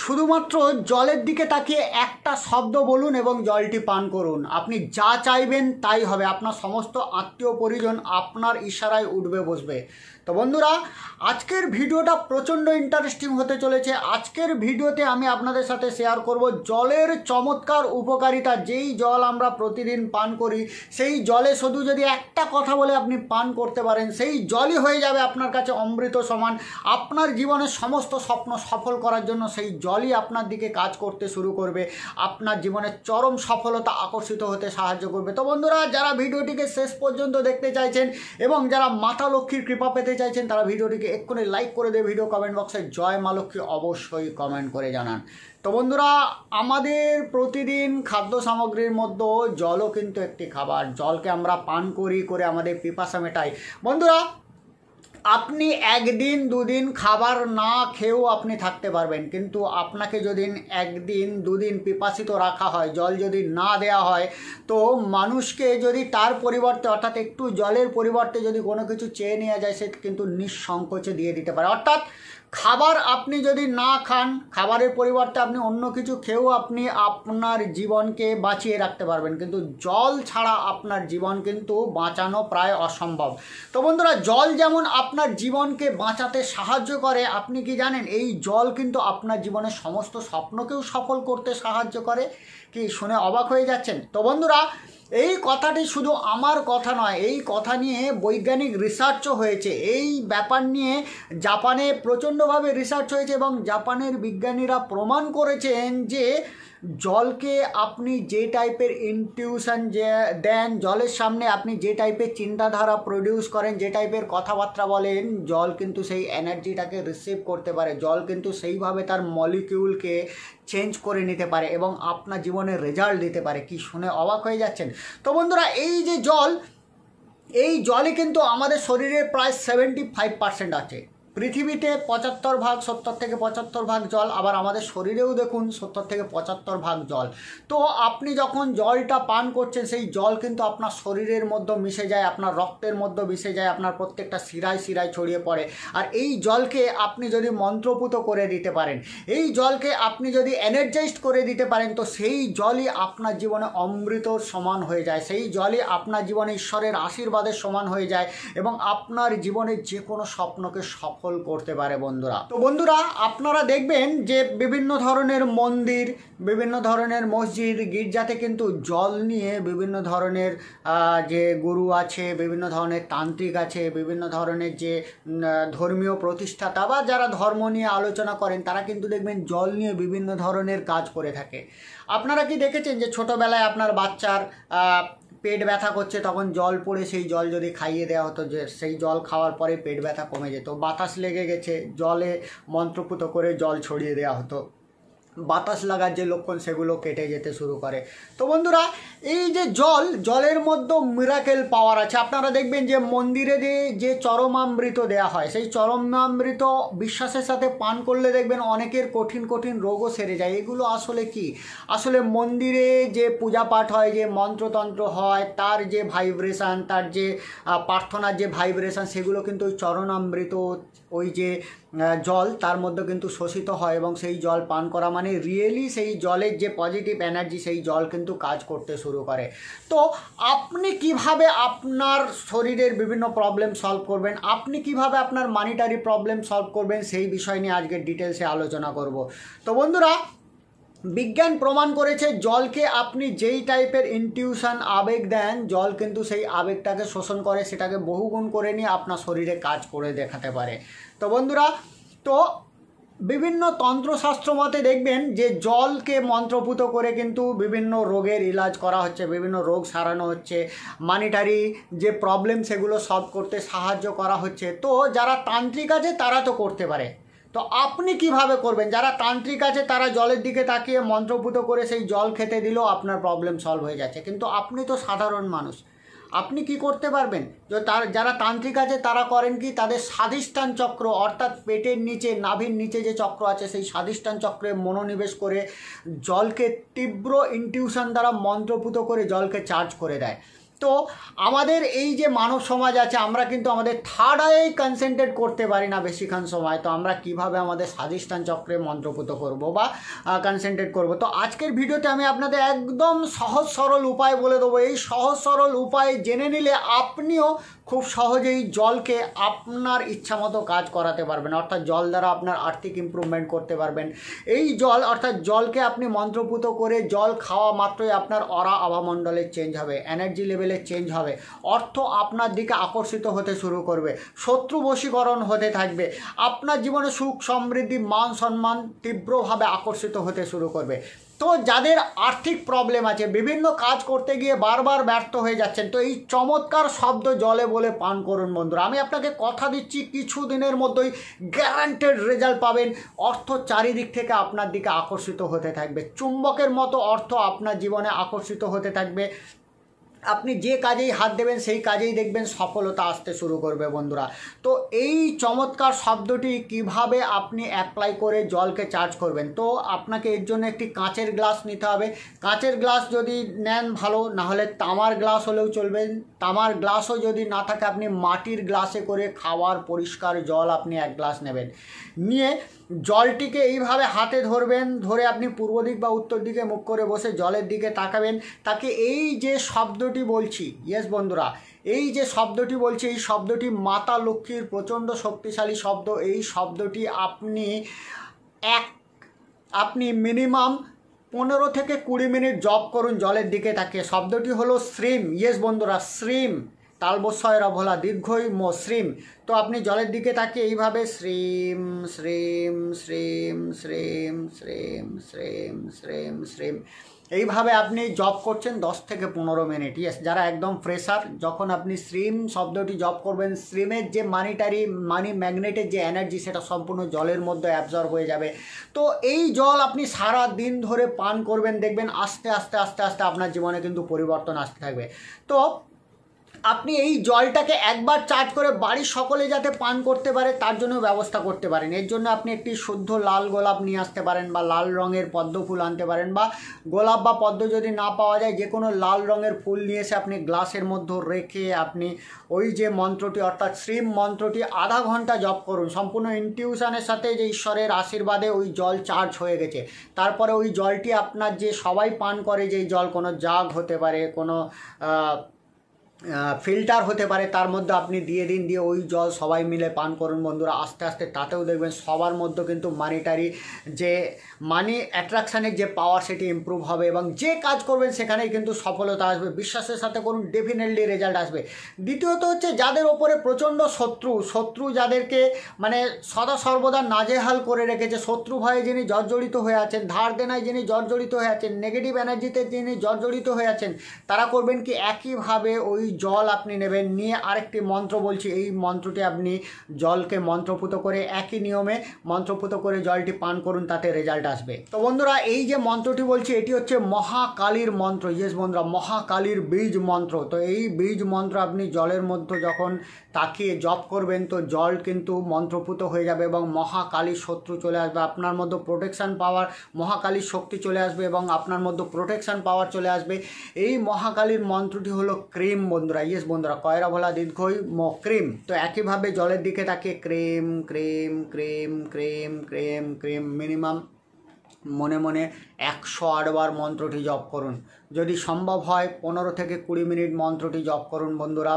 শুধুমাত্র জলের দিকে তাকিয়ে একটা শব্দ বলুন এবং জলটি পান করুন। আপনি যা চাইবেন তাই হবে। আপনার সমস্ত আত্মীয় পরিজন আপনার ইশারায় উঠবে বসবে। তো বন্ধুরা, আজকের ভিডিওটা প্রচণ্ড ইন্টারেস্টিং হতে চলেছে। আজকের ভিডিওতে আমি আপনাদের সাথে শেয়ার করব জলের চমৎকার উপকারিতা। যেই জল আমরা প্রতিদিন পান করি, সেই জলে শুধু যদি একটা কথা বলে আপনি পান করতে পারেন, সেই জলই হয়ে যাবে আপনার কাছে অমৃত সমান। আপনার জীবনের সমস্ত স্বপ্ন সফল করার জন্য সেই জলই আপনার দিকে কাজ করতে শুরু করবে, আপনার জীবনের চরম সফলতা আকর্ষিত হতে সাহায্য করবে। তো বন্ধুরা, যারা ভিডিওটিকে শেষ পর্যন্ত দেখতে চাইছেন এবং যারা মাতা লক্ষ্মীর কৃপা পেতে চাইছেন, তারা ভিডিওটিকে এক্ষুনি লাইক করে দিয়ে ভিডিও কমেন্ট বক্সে জয় মা লক্ষ্মী অবশ্যই কমেন্ট করে জানান। তো বন্ধুরা, আমাদের প্রতিদিন খাদ্য সামগ্রীর মধ্যে জলও কিন্তু একটি খাবার। জলকে আমরা পান করে আমাদের পিপাসা মেটাই। বন্ধুরা, আপনি একদিন দুদিন খাবার না খেয়েও আপনি থাকতে পারবেন, কিন্তু আপনাকে যদি একদিন দুদিন পিপাসিত রাখা হয়, জল যদি না দেওয়া হয়, তো মানুষকে যদি তার পরিবর্তে অর্থাৎ একটু জলের পরিবর্তে যদি কোনো কিছু চেয়ে নেওয়া যায়, সে কিন্তু নিঃসংকোচে দিয়ে দিতে পারে। অর্থাৎ খাবার আপনি যদি না খান, খাবারের পরিবর্তে আপনি অন্য কিছু খেয়েও আপনি আপনার জীবনকে বাঁচিয়ে রাখতে পারবেন, কিন্তু জল ছাড়া আপনার জীবন কিন্তু বাঁচানো প্রায় অসম্ভব। তো বন্ধুরা, জল যেমন আপনার জীবনকে বাঁচাতে সাহায্য করে, আপনি কি জানেন এই জল কিন্তু আপনার জীবনের সমস্ত স্বপ্নকেও সফল করতে সাহায্য করে? কি শুনে অবাক হয়ে যাচ্ছেন? তো বন্ধুরা, এই কথাটি শুধু আমার কথা নয়, এই কথা নিয়ে বৈজ্ঞানিক রিসার্চও হয়েছে। এই ব্যাপার নিয়ে জাপানে প্রচণ্ডভাবে রিসার্চ হয়েছে এবং জাপানের বিজ্ঞানীরা প্রমাণ করেছেন যে জলকে আপনি যে টাইপের ইনটিউশন যে দেন, জলের সামনে আপনি যে টাইপের চিন্তাধারা প্রডিউস করেন, যে টাইপের কথাবার্তা বলেন, জল কিন্তু সেই এনার্জিটাকে রিসিভ করতে পারে। জল কিন্তু সেইভাবে তার মলিকিউলকে চেঞ্জ করে নিতে পারে এবং আপনার জীবনে রেজাল্ট দিতে পারে। কি শুনে অবাক হয়ে যাচ্ছেন? তো বন্ধুরা, এই যে জল, এই জলই কিন্তু আমাদের শরীরের প্রায় 75% আছে। পৃথিবীতে 75 ভাগ, 70 থেকে 75 ভাগ জল, আবার আমাদের শরীরেও দেখুন 70 থেকে 75 ভাগ জল। তো আপনি যখন জলটা পান করছেন, সেই জল কিন্তু আপনার শরীরের মধ্যে মিশে যায়, আপনার রক্তের মধ্যে মিশে যায়, আপনার প্রত্যেকটা শিরায় শিরায় ছড়িয়ে পড়ে। আর এই জলকে আপনি যদি মন্ত্রপুত করে দিতে পারেন, এই জলকে আপনি যদি এনার্জাইজড করে দিতে পারেন, তো সেই জলই আপনার জীবনে অমৃতর সমান হয়ে যায়। সেই জলই আপনার জীবনে ঈশ্বরের আশীর্বাদের সমান হয়ে যায় এবং আপনার জীবনের যে কোনো স্বপ্নকে সফল করতে পারে। বন্ধুরা, তো বন্ধুরা, আপনারা দেখবেন যে বিভিন্ন ধরনের মন্দির, বিভিন্ন ধরনের মসজিদ, গির্জাতে কিন্তু জল নিয়ে বিভিন্ন ধরনের যে গুরু আছে, বিভিন্ন ধরনের তান্ত্রিক আছে, বিভিন্ন ধরনের যে ধর্মীয় প্রতিষ্ঠাতা বা যারা ধর্ম নিয়ে আলোচনা করেন, তারা কিন্তু দেখবেন জল নিয়ে বিভিন্ন ধরনের কাজ করে থাকে। আপনারা কি দেখেছেন যে ছোটোবেলায় আপনার বাচ্চার পেট ব্যথা করছে, তখন জল পড়ে সেই জল যদি খাইয়ে দেওয়া হতো, যে সেই জল খাওয়ার পরে পেট ব্যথা কমে যেত। বাতাস লেগে গেছে, জলে মন্ত্রপুত করে জল ছড়িয়ে দেওয়া হতো, বাতাস লাগার যে লক্ষণ সেগুলো কেটে যেতে শুরু করে। তো বন্ধুরা, এই যে জলের মধ্যে মিরাকেল পাওয়ার আছে। আপনারা দেখবেন যে মন্দিরে যে চরমামৃত দেয়া হয়, সেই চরমামৃত বিশ্বাসের সাথে পান করলে দেখবেন অনেকের কঠিন কঠিন রোগও সেরে যায়। এগুলো আসলে কি? আসলে মন্দিরে যে পূজা পাঠ হয়, যে মন্ত্রতন্ত্র হয়, তার যে ভাইব্রেশন, তার যে প্রার্থনার যে ভাইব্রেশন, সেগুলো কিন্তু ওই চরণামৃত, ওই যে জল, তার মধ্যে কিন্তু শোষিত হয় এবং সেই জল পান করা মানে রিয়েলি সেই জলের যে পজিটিভ এনার্জি, সেই জল কিন্তু কাজ করতে শুরু করে। তো আপনি কিভাবে আপনার শরীরের বিভিন্ন প্রবলেম সলভ করবেন, আপনি কিভাবে আপনার মানিটারি প্রবলেম সলভ করবেন, সেই বিষয় নিয়ে আজকে ডিটেলসে আলোচনা করব। তো বন্ধুরা, বিজ্ঞান প্রমাণ করেছে জলকে আপনি যেই টাইপের ইনটিউশন আবেগ দেন, জল কিন্তু সেই আবেগটাকে শোষণ করে, সেটাকে বহুগুণ করে নিয়ে আপনার শরীরে কাজ করে দেখাতে পারে। তো বন্ধুরা, তো বিভিন্ন তন্ত্রশাস্ত্র মতে দেখবেন যে জলকে মন্ত্রপুত করে কিন্তু বিভিন্ন রোগের ইলাজ করা হচ্ছে, বিভিন্ন রোগ সারানো হচ্ছে, মানিটারি যে প্রবলেম সেগুলো সলভ করতে সাহায্য করা হচ্ছে। তো যারা তান্ত্রিক আছে তারা তো করতে পারে, তো আপনি কিভাবে করবেন? যারা তান্ত্রিক আছে তারা জলের দিকে তাকিয়ে মন্ত্রপুত করে সেই জল খেতে দিলেও আপনার প্রবলেম সলভ হয়ে যাচ্ছে, কিন্তু আপনি তো সাধারণ মানুষ, আপনি কি করতে পারবেন? যারা তান্ত্রিক আছে তারা করেন কি, তাদের স্বাধিষ্ঠান চক্র অর্থাৎ পেটের নিচে, নাভির নিচে যে চক্র আছে, সেই স্বাধিষ্ঠান চক্রে মনোনিবেশ করে জলকে তীব্র ইনটিউশন দ্বারা মন্ত্রপুত করে জলকে চার্জ করে দেয়। তো আমাদের এই যে মানব সমাজ আছে, আমরা কিন্তু আমাদের থার্ড আইয়েই কনসেন্ট্রেট করতে পারি না বেশিক্ষণ সময়। তো আমরা কিভাবে আমাদের স্বাধিষ্ঠান চক্রে মন্ত্রপুত করব বা কনসেন্ট্রেট করব। তো আজকের ভিডিওতে আমি আপনাদের একদম সহজ সরল উপায় বলে দেবো। এই সহজ সরল উপায় জেনে নিলে আপনিও খুব সহজেই জলকে আপনার ইচ্ছামতো কাজ করাতে পারবেন, অর্থাৎ জল দ্বারা আপনার আর্থিক ইমপ্রুভমেন্ট করতে পারবেন। এই জল অর্থাৎ জলকে আপনি মন্ত্রপুত করে জল খাওয়া মাত্রই আপনার অরা আভামণ্ডলের চেঞ্জ হবে, এনার্জি লেভেলের চেঞ্জ হবে, অর্থ আপনার দিকে আকর্ষিত হতে শুরু করবে, শত্রু বশীকরণ হতে থাকবে, আপনার জীবনে সুখ সমৃদ্ধি মান সম্মান তীব্রভাবে আকর্ষিত হতে শুরু করবে। তো যাদের আর্থিক প্রবলেম আছে, বিভিন্ন কাজ করতে গিয়ে বারবার ব্যর্থ হয়ে যাচ্ছেন, তো এই চমৎকার শব্দ জলে বলে পান করুন বন্ধুরা। আমি আপনাকে কথা দিচ্ছি কিছু দিনের মধ্যেই গ্যারান্টেড রেজাল্ট পাবেন। অর্থ চারিদিক থেকে আপনার দিকে আকর্ষিত হতে থাকবে, চুম্বকের মতো অর্থ আপনার জীবনে আকর্ষিত হতে থাকবে। আপনি যে কাজেই হাত দেবেন সেই কাজেই দেখবেন সফলতা আসতে শুরু করবে বন্ধুরা। তো এই চমৎকার শব্দটি কিভাবে আপনি অ্যাপ্লাই করে জলকে চার্জ করবেন, তো আপনাকে এর জন্য একটি কাঁচের গ্লাস নিতে হবে। কাঁচের গ্লাস যদি নেন ভালো, না হলে তামার গ্লাস হলেও চলবে। তামার গ্লাসও যদি না থাকে আপনি মাটির গ্লাসে করে খাওয়ার পরিষ্কার জল আপনি এক গ্লাস নেবেন। নিয়ে জলটিকে এইভাবে হাতে ধরবেন, ধরে আপনি পূর্ব দিক বা উত্তর দিকে মুখ করে বসে জলের দিকে তাকাবেন। তাকে এই যে শব্দটি বলছি, ইয়েস বন্ধুরা, এই যে শব্দটি বলছি, এই শব্দটি মাতা লক্ষ্মীর প্রচণ্ড শক্তিশালী শব্দ। এই শব্দটি আপনি মিনিমাম 15 থেকে 20 মিনিট জপ করুন জলের দিকে তাকিয়ে। শব্দটি হলো শ্রীম। ইয়েস বন্ধুরা, শ্রীম, তালবস্যয় রভলা দীর্ঘই শ্রীম। তো আপনি জলের দিকে তাকিয়ে এইভাবে শ্রীম শ্রীম শ্রীম শ্রীম শ্রীম শ্রীম শ্রীম শ্রীম এইভাবে আপনি জপ করছেন 10 থেকে 15 মিনিট। ইয়েস, যারা একদম ফ্রেশার, যখন আপনি শ্রীম শব্দটি জপ করবেন, শ্রীমের যে মানি ম্যাগনেটের যে এনার্জি সেটা সম্পূর্ণ জলের মধ্যে অ্যাবজর্ব হয়ে যাবে। তো এই জল আপনি সারা দিন ধরে পান করবেন, দেখবেন আস্তে আস্তে আস্তে আস্তে আপনার জীবনে কিন্তু পরিবর্তন আসতে থাকবে। তো আপনি এই জলটাকে একবার চার্জ করে বাড়ির সকলে যাতে পান করতে পারে তার জন্য ব্যবস্থা করতে পারেন। এর জন্য আপনি একটি শুদ্ধ লাল গোলাপ নিয়ে আসতে পারেন, বা লাল রঙের পদ্ম ফুল আনতে পারেন, বা গোলাপ বা পদ্ম যদি না পাওয়া যায় যে কোনো লাল রঙের ফুল নিয়ে এসে আপনি গ্লাসের মধ্যে রেখে আপনি ওই যে মন্ত্রটি অর্থাৎ শ্রীম মন্ত্রটি আধা ঘন্টা জপ করুন। সম্পূর্ণ ইনটিউশনের সাথে যে ঈশ্বরের আশীর্বাদে ওই জল চার্জ হয়ে গেছে। তারপরে ওই জলটি আপনার যে সবাই পান করে, যেই জল কোনো জাগ হতে পারে, কোনো ফিল্টার হতে পারে, তার মধ্যে আপনি দিয়ে দিন, দিয়ে ওই জল সবাই মিলে পান করুন বন্ধুরা। আস্তে আস্তে তাতেও দেখবেন সবার মধ্যে কিন্তু মানি অ্যাট্রাকশানের যে পাওয়ার সেটি ইমপ্রুভ হবে, এবং যে কাজ করবেন সেখানেই কিন্তু সফলতা আসবে। বিশ্বাসের সাথে করুন, ডেফিনেটলি রেজাল্ট আসবে। দ্বিতীয়ত হচ্ছে যাদের ওপরে প্রচণ্ড শত্রু যাদেরকে সদা সর্বদা নাজেহাল করে রেখেছে, শত্রু ভয়ে যিনি জর্জরিত হয়ে আছেন, ধার দেনায় যিনি জর্জরিত হয়ে আছেন, নেগেটিভ এনার্জিতে যিনি জর্জরিত হয়ে আছেন, তারা করবেন কি একইভাবে ওই জল আপনি নেবেন। নিয়ে আরেকটি মন্ত্র বলছি, এই মন্ত্রটি আপনি জলকে মন্ত্রপুত করে একই নিয়মে মন্ত্রপুত করে জলটি পান করুন, তাতে রেজাল্ট আসবে। তো বন্ধুরা, এই যে মন্ত্রটি বলছি এটি হচ্ছে মহাকালীর মন্ত্র। ইয়েস বন্ধুরা, মহাকালীর বীজ মন্ত্র। তো এই বীজ মন্ত্র আপনি জলের মধ্যে যখন তাকিয়ে জপ করবেন, তো জল কিন্তু মন্ত্রপুত হয়ে যাবে এবং মহাকালীর শত্রু চলে আসবে, আপনার মধ্যে প্রোটেকশান পাওয়ার, মহাকালীর শক্তি চলে আসবে এবং আপনার মধ্যে প্রোটেকশান পাওয়ার চলে আসবে। এই মহাকালীর মন্ত্রটি হলো ক্রিম বন্ধুরা। ইয়েস বন্ধুরা, কয়রা ভোলা দীর্ঘই ক্রিম। তো একইভাবে জলের দিকে তাকিয়ে cream cream cream cream cream cream minimum মনে মনে 108 বার মন্ত্রটি জপ করুন। যদি সম্ভব হয় 15 থেকে 20 মিনিট মন্ত্রটি জপ করুন বন্ধুরা।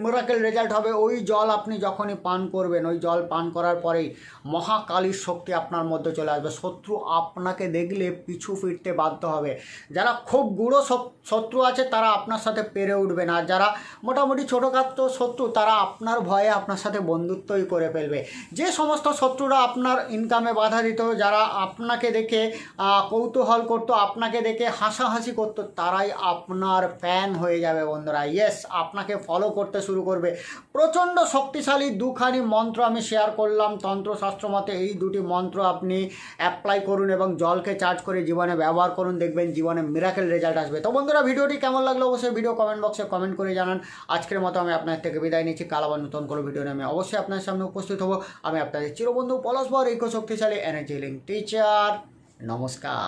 মিরাকেল রেজাল্ট হবে। ওই জল আপনি যখনই পান করবেন, ওই জল পান করার পরেই মহাকালীর শক্তি আপনার মধ্যে চলে আসবে। শত্রু আপনাকে দেখলে পিছু ফিরতে বাধ্য হবে। যারা খুব গুঁড়ো শত্রু আছে তারা আপনার সাথে পেরে উঠবে না, যারা মোটামুটি ছোটোখাটো শত্রু তারা আপনার ভয়ে আপনার সাথে বন্ধুত্বই করে ফেলবে। যে সমস্ত শত্রুরা আপনার ইনকামে বাধা দিত, যারা আপনাকে দেখে কৌতূহল করতো, আপনাকে দেখে হাসাহাসি করতো, তারাই আপনার ফ্যান হয়ে যাবে বন্ধুরা। ইয়েস, আপনাকে ফলো করতে শুরু করবে। প্রচণ্ড শক্তিশালী দুখানি মন্ত্র আমি শেয়ার করলাম তন্ত্রশাস্ত্র মতে। এই দুটি মন্ত্র আপনি অ্যাপ্লাই করুন এবং জলকে চার্জ করে জীবনে ব্যবহার করুন, দেখবেন জীবনে মিরাকেল রেজাল্ট আসবে। তো বন্ধুরা, ভিডিওটি কেমন লাগলো অবশ্যই ভিডিও কমেন্ট বক্সে কমেন্ট করে জানান। আজকের মতো আমি আপনার থেকে বিদায় নিচ্ছি। কাল আবার নতুন কোনো ভিডিও নিয়ে আমি অবশ্যই আপনার সামনে উপস্থিত হব। আমি আপনাদের চিরবন্ধু পলাশ বর, এই শক্তিশালী এনার্জি হিলিং টিচার। নমস্কার।